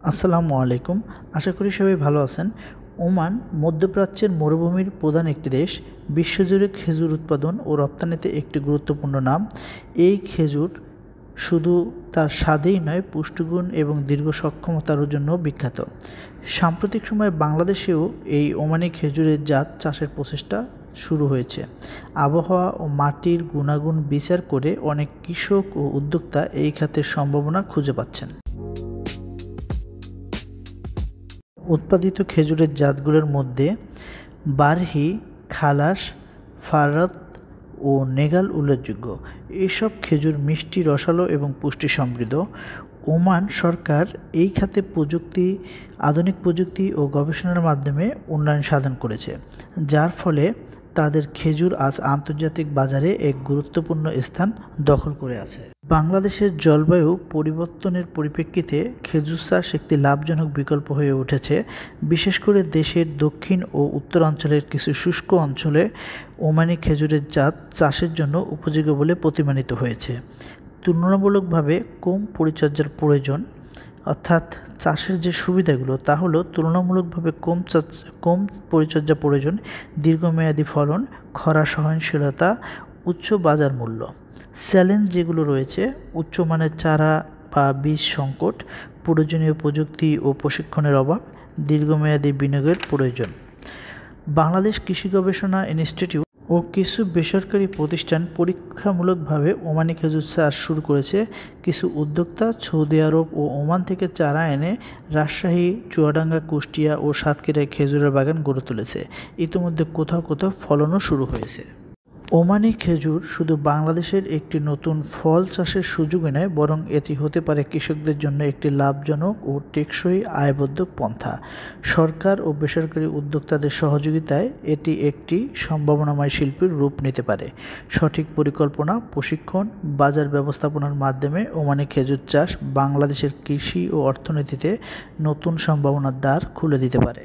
আসসালামু আলাইকুম। আশা করি সবাই ভালো আছেন। ওমান মধ্যপ্রাচ্যের মরুভূমির প্রধান একটি দেশ। বিশ্বজুড়ে খেজুর উৎপাদন ও রপ্তানিতে একটি গুরুত্বপূর্ণ নাম। এই খেজুর শুধু তার স্বাদেই নয়, পুষ্টিগুণ এবং দীর্ঘ সক্ষমতার জন্য বিখ্যাত। সাম্প্রতিক সময়ে বাংলাদেশেও এই ওমানি খেজুরের জাত চাষের প্রচেষ্টা শুরু হয়েছে। আবহাওয়া ও মাটির গুণাগুণ বিচার করে অনেক কৃষক ও উদ্যোক্তা এই খাতের সম্ভাবনা খুঁজে পাচ্ছেন। উৎপাদিত খেজুরের জাতগুলোর মধ্যে বারহি, খালাস, ফারাত ও নেগাল উল্লেখযোগ্য। এসব খেজুর মিষ্টি, রসালো এবং পুষ্টি সমৃদ্ধ। ওমান সরকার এই খাতে আধুনিক প্রযুক্তি ও গবেষণার মাধ্যমে উন্নয়ন সাধন করেছে, যার ফলে তাদের খেজুর আজ আন্তর্জাতিক বাজারে এক গুরুত্বপূর্ণ স্থান দখল করে আছে। বাংলাদেশের জলবায়ু পরিবর্তনের পরিপ্রেক্ষিতে খেজুর চাষ একটি লাভজনক বিকল্প হয়ে উঠেছে। বিশেষ করে দেশের দক্ষিণ ও উত্তরাঞ্চলের কিছু শুষ্ক অঞ্চলে ওমানি খেজুরের জাত চাষের জন্য উপযোগী বলে প্রতিমানিত হয়েছে। তুলনামূলকভাবে কম পরিচর্যার প্রয়োজন, অর্থাৎ চাষের যে সুবিধাগুলো তা হলো তুলনামূলকভাবে কম পরিচর্যা প্রয়োজন, দীর্ঘমেয়াদী ফলন, খরা সহনশীলতা, উচ্চ বাজার মূল্য। চ্যালেঞ্জ যেগুলো রয়েছে: উচ্চমানের চারা বা বীজ সংকট, প্রয়োজনীয় প্রযুক্তি ও প্রশিক্ষণের অভাব, দীর্ঘমেয়াদী বিনিয়োগের প্রয়োজন। বাংলাদেশ কৃষি গবেষণা ইনস্টিটিউট ও কিছু বেসরকারি প্রতিষ্ঠান পরীক্ষামূলকভাবে ওমানি খেজুর চাষ শুরু করেছে। কিছু উদ্যোক্তা সৌদি আরব ও ওমান থেকে চারা এনে রাজশাহী, চুয়াডাঙ্গা, কুষ্টিয়া ও সাতক্ষীরায় খেজুরের বাগান গড়ে তুলেছে। ইতিমধ্যে কোথাও কোথাও ফলনও শুরু হয়েছে। ওমানি খেজুর শুধু বাংলাদেশের একটি নতুন ফল চাষের সুযোগই নয়, বরং এটি হতে পারে কৃষকদের জন্য একটি লাভজনক ও টেকসই আয়বর্ধক পন্থা। সরকার ও বেসরকারি উদ্যোক্তাদের সহযোগিতায় এটি একটি সম্ভাবনাময় শিল্পের রূপ নিতে পারে। সঠিক পরিকল্পনা, প্রশিক্ষণ, বাজার ব্যবস্থাপনার মাধ্যমে ওমানি খেজুর চাষ বাংলাদেশের কৃষি ও অর্থনীতিতে নতুন সম্ভাবনার দ্বার খুলে দিতে পারে।